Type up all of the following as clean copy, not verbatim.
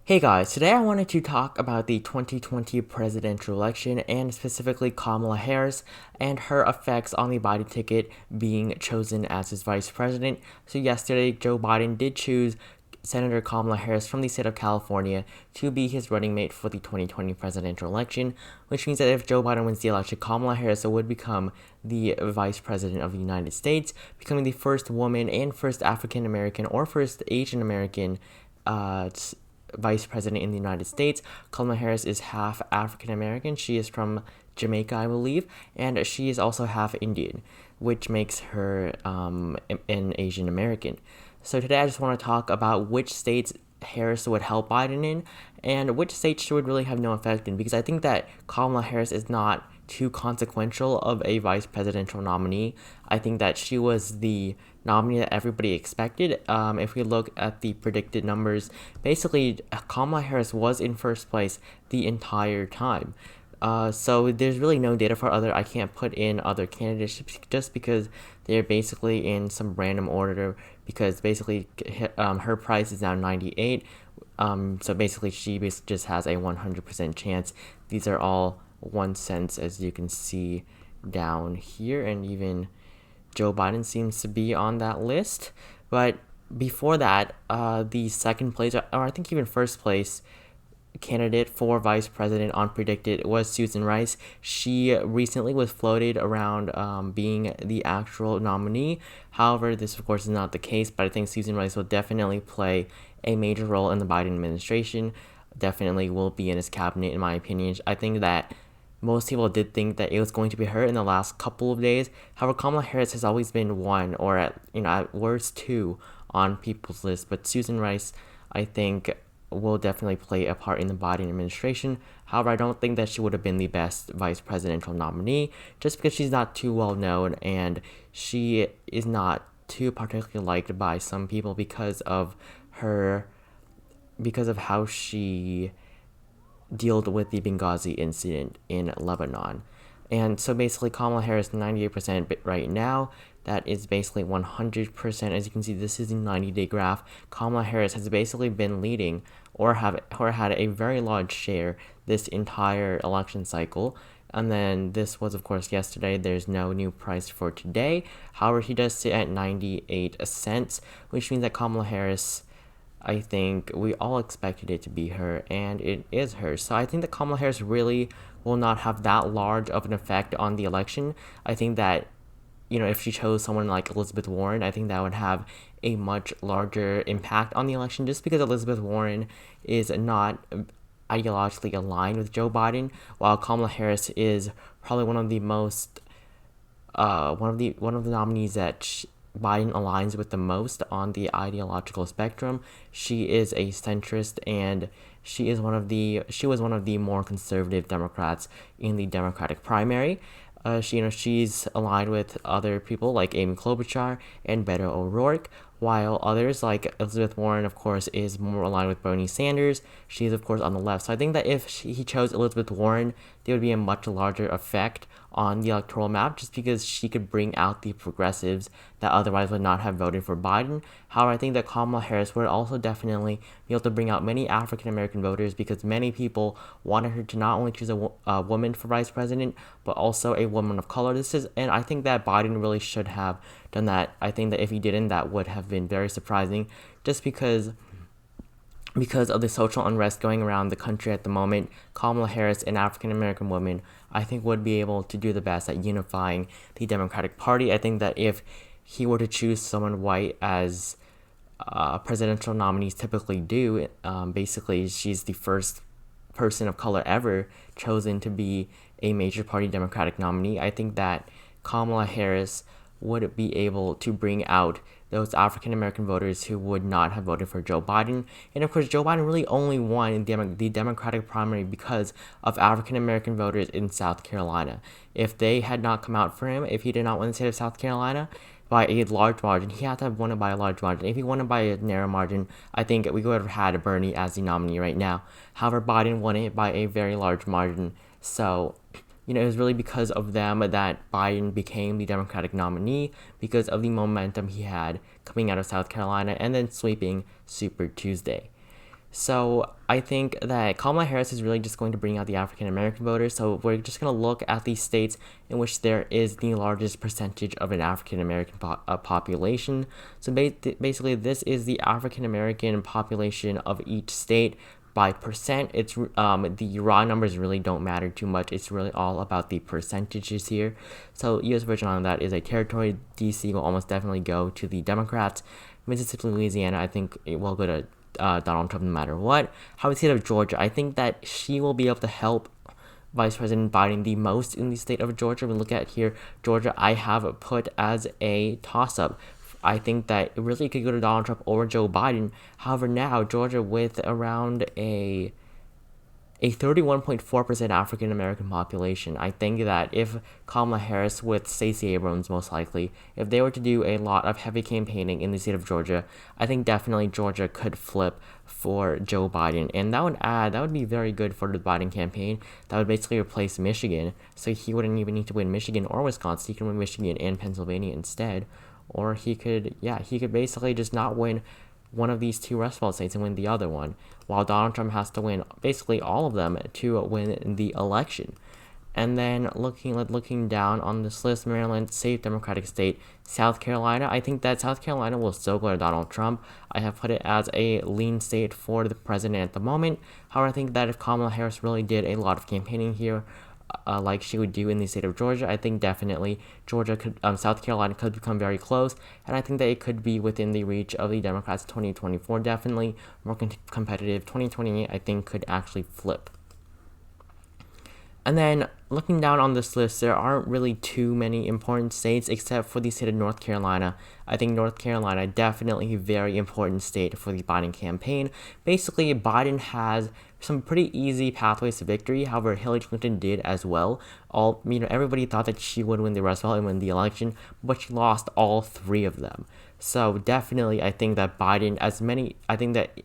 Hey guys, today I wanted to talk about the 2020 presidential election and specifically Kamala Harris and her effects on the Biden ticket being chosen as his vice president. So yesterday, Joe Biden did choose Senator Kamala Harris from the state of California to be his running mate for the 2020 presidential election, which means that if Joe Biden wins the election, Kamala Harris would become the vice president of the United States, becoming the first woman and first African American or first Asian American vice president in the United States. Kamala Harris is half African American. She is from Jamaica, I believe, and she is also half Indian, which makes her an Asian American. So today I just want to talk about which states Harris would help Biden in and which states she would really have no effect in, because I think that Kamala Harris is not too consequential of a vice presidential nominee. I think that she was the nominee that everybody expected. If we look at the predicted numbers, basically Kamala Harris was in first place the entire time. So there's really no data for I can't put in other candidates just because they're basically in some random order, because basically her price is now 98. So basically she just has a 100% chance. These are all 1 cent, as you can see down here, and even Joe Biden seems to be on that list. But before that, the second place, or I think even first place candidate for vice president unpredicted was Susan Rice. She recently was floated around being the actual nominee. However, this of course is not the case, but I think Susan Rice will definitely play a major role in the Biden administration. Definitely will be in his cabinet, in my opinion. I think that most people did think that it was going to be her in the last couple of days. However, Kamala Harris has always been one, or at worst two, on people's list. But Susan Rice, I think, will definitely play a part in the Biden administration. However, I don't think that she would have been the best vice presidential nominee, just because she's not too well known and she is not too particularly liked by some people because of how she dealt with the Benghazi incident in Lebanon. And so basically Kamala Harris 98% right now. That is basically 100%. As you can see, this is a 90-day graph. Kamala Harris has basically been leading or had a very large share this entire election cycle. And then this was, of course, yesterday. There's no new price for today. However, he does sit at 98 cents, which means that Kamala Harris, I think we all expected it to be her, and it is her. So I think that Kamala Harris really will not have that large of an effect on the election. I think that, if she chose someone like Elizabeth Warren, I think that would have a much larger impact on the election, just because Elizabeth Warren is not ideologically aligned with Joe Biden, while Kamala Harris is probably one of the nominees that Biden aligns with the most on the ideological spectrum. She is a centrist, and she was one of the more conservative Democrats in the Democratic primary. She's aligned with other people like Amy Klobuchar and Beto O'Rourke, while others like Elizabeth Warren, of course, is more aligned with Bernie Sanders. She's, of course, on the left. So I think that if he chose Elizabeth Warren, there would be a much larger effect on the electoral map, just because she could bring out the progressives that otherwise would not have voted for Biden. However, I think that Kamala Harris would also definitely be able to bring out many African American voters, because many people wanted her to not only choose a woman for vice president, but also a woman of color. And I think that Biden really should have done that. I think that if he didn't, that would have been very surprising, just because of the social unrest going around the country at the moment. Kamala Harris, an African American woman, I think would be able to do the best at unifying the Democratic Party. I think that if he were to choose someone white, as presidential nominees typically do, basically she's the first person of color ever chosen to be a major party Democratic nominee. I think that Kamala Harris would be able to bring out those African American voters who would not have voted for Joe Biden. And of course, Joe Biden really only won the Democratic primary because of African American voters in South Carolina. If they had not come out for him, if he did not win the state of South Carolina by a large margin, he had to have won it by a large margin. If he won it by a narrow margin, I think we would have had Bernie as the nominee right now. However, Biden won it by a very large margin. So it was really because of them that Biden became the Democratic nominee, because of the momentum he had coming out of South Carolina and then sweeping Super Tuesday. So I think that Kamala Harris is really just going to bring out the African American voters. So we're just going to look at the states in which there is the largest percentage of an African American population. So basically, this is the African American population of each state by percent. It's the raw numbers really don't matter too much. It's really all about the percentages here. So U.S. version on that is a territory. D.C. will almost definitely go to the Democrats. Mississippi, Louisiana, I think it will go to Donald Trump no matter what. How we see it of Georgia, I think that she will be able to help Vice President Biden the most in the state of Georgia. We look at here, Georgia, I have put as a toss-up. I think that it really could go to Donald Trump or Joe Biden. However, now Georgia with around a 31.4% African American population. I think that if Kamala Harris with Stacey Abrams, most likely, if they were to do a lot of heavy campaigning in the state of Georgia, I think definitely Georgia could flip for Joe Biden. And that would be very good for the Biden campaign. That would basically replace Michigan. So he wouldn't even need to win Michigan or Wisconsin. He can win Michigan and Pennsylvania instead. Or he could basically just not win one of these two Rust Belt states and win the other one, while Donald Trump has to win basically all of them to win the election. And then looking down on this list, Maryland, safe Democratic state, South Carolina, I think that South Carolina will still go to Donald Trump. I have put it as a lean state for the president at the moment. However, I think that if Kamala Harris really did a lot of campaigning here, like she would do in the state of Georgia, I think definitely South Carolina could become very close, and I think that it could be within the reach of the Democrats. 2024 definitely more competitive. 2028 I think could actually flip. And then looking down on this list, there aren't really too many important states except for the state of North Carolina. I think North Carolina definitely a very important state for the Biden campaign. Basically, Biden has some pretty easy pathways to victory. However, Hillary Clinton did as well. Everybody thought that she would win the Rust Belt and win the election, but she lost all three of them. So definitely, I think that I think that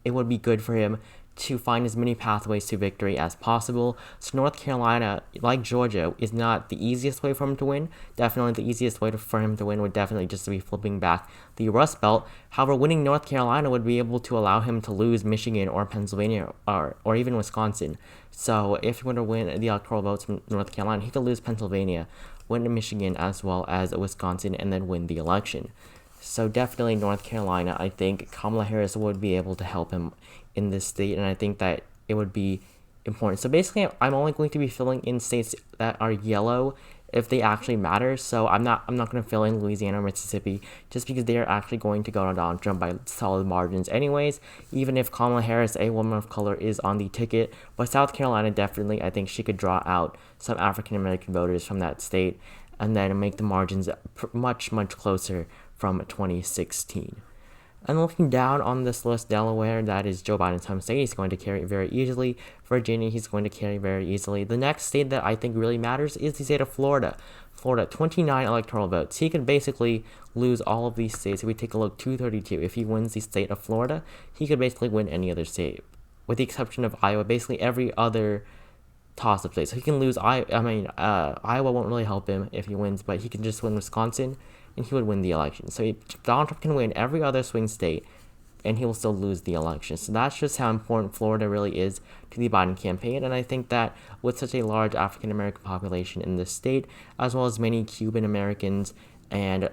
it would be good for him to find as many pathways to victory as possible. So North Carolina, like Georgia, is not the easiest way for him to win. Definitely the easiest way for him to win would definitely just be flipping back the Rust Belt. However, winning North Carolina would be able to allow him to lose Michigan or Pennsylvania or even Wisconsin. So if he were to win the electoral votes from North Carolina, he could lose Pennsylvania, win Michigan as well as Wisconsin, and then win the election. So definitely North Carolina, I think Kamala Harris would be able to help him in this state, and I think that it would be important. So basically, I'm only going to be filling in states that are yellow if they actually matter. So I'm not going to fill in Louisiana or Mississippi just because they are actually going to go to Donald Trump by solid margins anyways, even if Kamala Harris, a woman of color, is on the ticket. But South Carolina, definitely, I think she could draw out some African American voters from that state and then make the margins much, much closer from 2016. And looking down on this list, Delaware, that is Joe Biden's home state, he's going to carry it very easily. Virginia, he's going to carry very easily. The next state that I think really matters is the state of Florida. Florida, 29 electoral votes. He could basically lose all of these states. If we take a look, 232. If he wins the state of Florida, he could basically win any other state, with the exception of Iowa. Basically every other toss-up state. So he can lose Iowa won't really help him if he wins, but he can just win Wisconsin, and he would win the election. So Donald Trump can win every other swing state, and he will still lose the election. So that's just how important Florida really is to the Biden campaign. And I think that with such a large African American population in this state, as well as many Cuban Americans and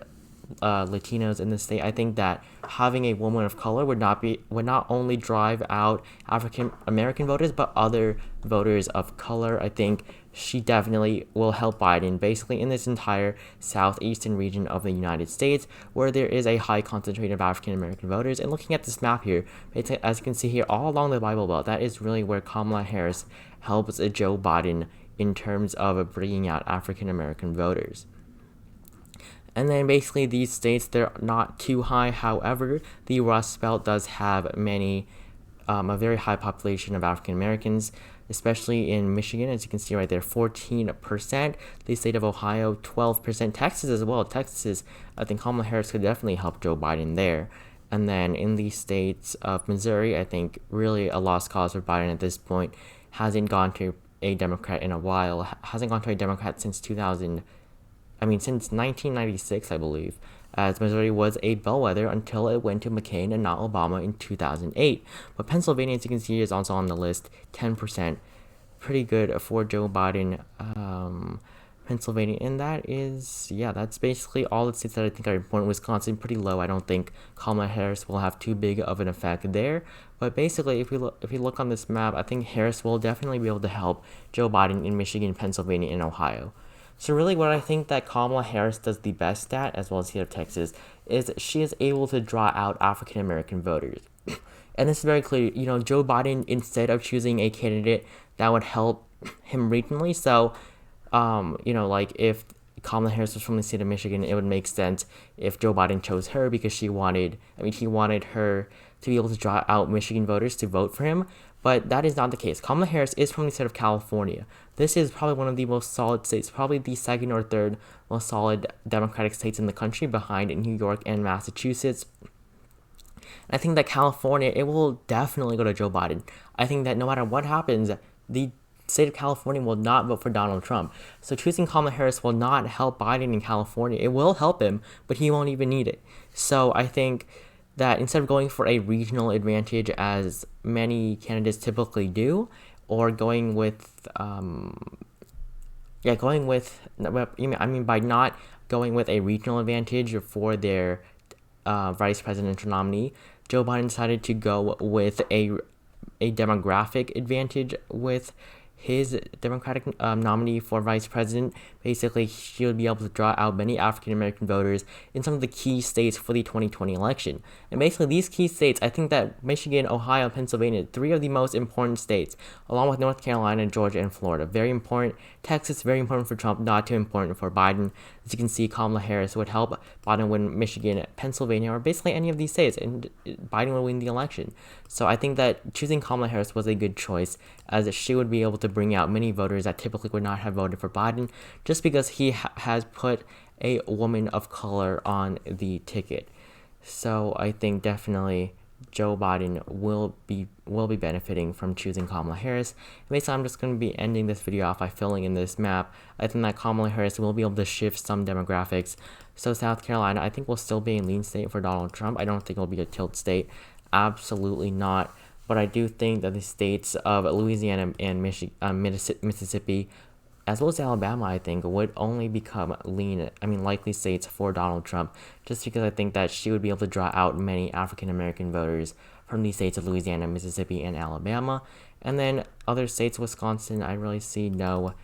Latinos in the state, I think that having a woman of color would not only drive out African American voters, but other voters of color. I think she definitely will help Biden basically in this entire southeastern region of the United States, where there is a high concentration of African American voters. And looking at this map here, as you can see here, all along the Bible Belt, that is really where Kamala Harris helps Joe Biden in terms of bringing out African American voters. And then basically these states, they're not too high. However, the Rust Belt does have a very high population of African Americans, especially in Michigan, as you can see right there, 14%. The state of Ohio, 12%. Texas as well. Texas, I think Kamala Harris could definitely help Joe Biden there. And then in the states of Missouri, I think really a lost cause for Biden at this point. Hasn't gone to a Democrat in a while. Hasn't gone to a Democrat since since 1996, I believe. as Missouri was a bellwether until it went to McCain and not Obama in 2008. But Pennsylvania, as you can see, is also on the list, 10%. Pretty good for Joe Biden. Pennsylvania, and that's basically all the states that I think are important. Wisconsin, pretty low. I don't think Kamala Harris will have too big of an effect there. But basically, if you look on this map, I think Harris will definitely be able to help Joe Biden in Michigan, Pennsylvania, and Ohio. So really, what I think that Kamala Harris does the best at, as well as here of Texas, is she is able to draw out African American voters. And this is very clear. Joe Biden, instead of choosing a candidate that would help him regionally, so like if Kamala Harris was from the state of Michigan, it would make sense if Joe Biden chose her because he wanted her to be able to draw out Michigan voters to vote for him. But that is not the case. Kamala Harris is from the state of California. This is probably one of the most solid states, probably the second or third most solid Democratic states in the country, behind New York and Massachusetts. I think that California, it will definitely go to Joe Biden. I think that no matter what happens, the state of California will not vote for Donald Trump. So choosing Kamala Harris will not help Biden in California. It will help him, but he won't even need it. So I think that instead of going for a regional advantage, as many candidates typically do, or by not going with a regional advantage for their vice presidential nominee, Joe Biden decided to go with a demographic advantage with his Democratic nominee for vice president. Basically, she would be able to draw out many African American voters in some of the key states for the 2020 election. And basically, these key states, I think that Michigan, Ohio, Pennsylvania, 3 of the most important states, along with North Carolina, Georgia, and Florida. Very important. Texas, very important for Trump, not too important for Biden. As you can see, Kamala Harris would help Biden win Michigan, Pennsylvania, or basically any of these states, and Biden would win the election. So I think that choosing Kamala Harris was a good choice, as she would be able to bring out many voters that typically would not have voted for Biden, just because he has put a woman of color on the ticket. So I think definitely Joe Biden will be benefiting from choosing Kamala Harris. And basically, I'm just going to be ending this video off by filling in this map. I think that Kamala Harris will be able to shift some demographics. So South Carolina, I think, will still be a lean state for Donald Trump. I don't think it will be a tilt state. Absolutely not. But I do think that the states of Louisiana and Mississippi, as well as Alabama, I think, would only become likely states for Donald Trump, just because I think that she would be able to draw out many African American voters from the states of Louisiana, Mississippi, and Alabama. And then other states, Wisconsin, I really see no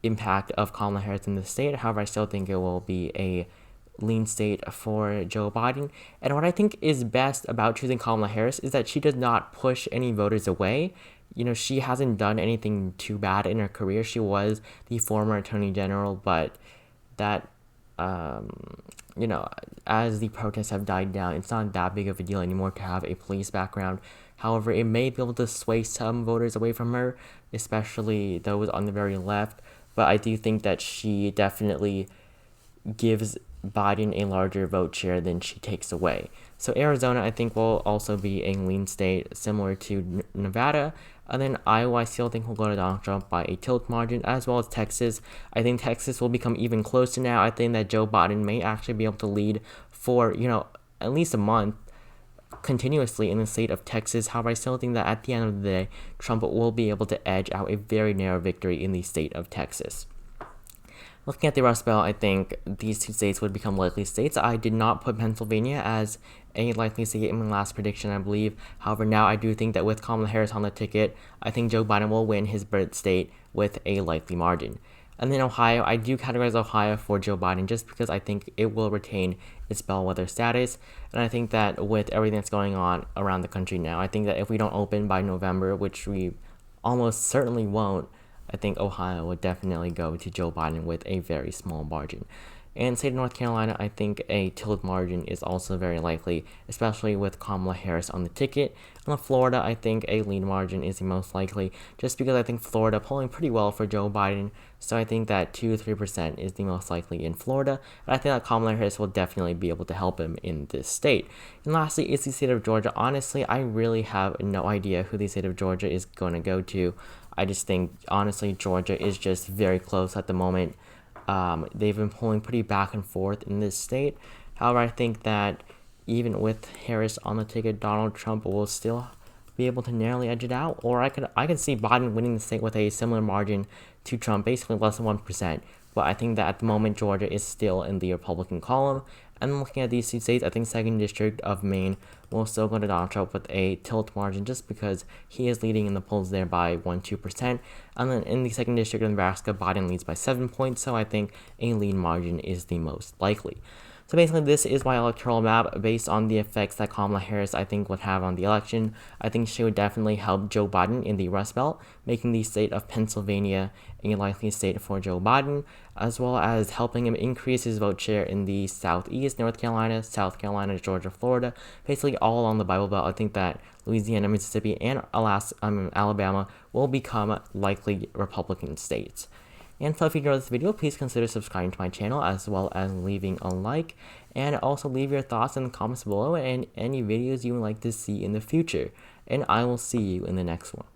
impact of Kamala Harris in the state. However, I still think it will be a lean state for Joe Biden. And what I think is best about choosing Kamala Harris is that she does not push any voters away. She hasn't done anything too bad in her career. She was the former attorney general, but that, as the protests have died down, it's not that big of a deal anymore to have a police background. However, it may be able to sway some voters away from her, especially those on the very left. But I do think that she definitely gives Biden a larger vote share than she takes away. So Arizona, I think, will also be a lean state, similar to Nevada. And then Iowa, I still think will go to Donald Trump by a tilt margin, as well as Texas. I think Texas will become even closer now. I think that Joe Biden may actually be able to lead for, at least a month continuously in the state of Texas. However, I still think that at the end of the day, Trump will be able to edge out a very narrow victory in the state of Texas. Looking at the Rust Belt, I think these 2 states would become likely states. I did not put Pennsylvania as a likely state in my last prediction, I believe. However, now I do think that with Kamala Harris on the ticket, I think Joe Biden will win his birth state with a likely margin. And then Ohio, I do categorize Ohio for Joe Biden just because I think it will retain its bellwether status. And I think that with everything that's going on around the country now, I think that if we don't open by November, which we almost certainly won't, I think Ohio would definitely go to Joe Biden with a very small margin. And state of North Carolina, I think a tilt margin is also very likely, especially with Kamala Harris on the ticket. And Florida, I think a lean margin is the most likely, just because I think Florida polling pretty well for Joe Biden. So I think that 2-3% is the most likely in Florida. And I think that Kamala Harris will definitely be able to help him in this state. And lastly, is the state of Georgia. Honestly, I really have no idea who the state of Georgia is going to go to. I just think, honestly, Georgia is just very close at the moment. They've been pulling pretty back and forth in this state. However, I think that even with Harris on the ticket, Donald Trump will still be able to narrowly edge it out. Or I could see Biden winning the state with a similar margin to Trump, basically less than 1%. But I think that at the moment, Georgia is still in the Republican column. And looking at these two states, I think 2nd District of Maine will still go to Donald Trump with a tilt margin just because he is leading in the polls there by 1-2%. And then in the 2nd District of Nebraska, Biden leads by 7 points, so I think a lead margin is the most likely. So basically, this is my electoral map based on the effects that Kamala Harris, I think, would have on the election. I think she would definitely help Joe Biden in the Rust Belt, making the state of Pennsylvania a likely state for Joe Biden, as well as helping him increase his vote share in the Southeast, North Carolina, South Carolina, Georgia, Florida, basically all along the Bible Belt. I think that Louisiana, Mississippi, and Alabama will become likely Republican states. And so if you enjoyed this video, please consider subscribing to my channel as well as leaving a like, and also leave your thoughts in the comments below and any videos you would like to see in the future. And I will see you in the next one.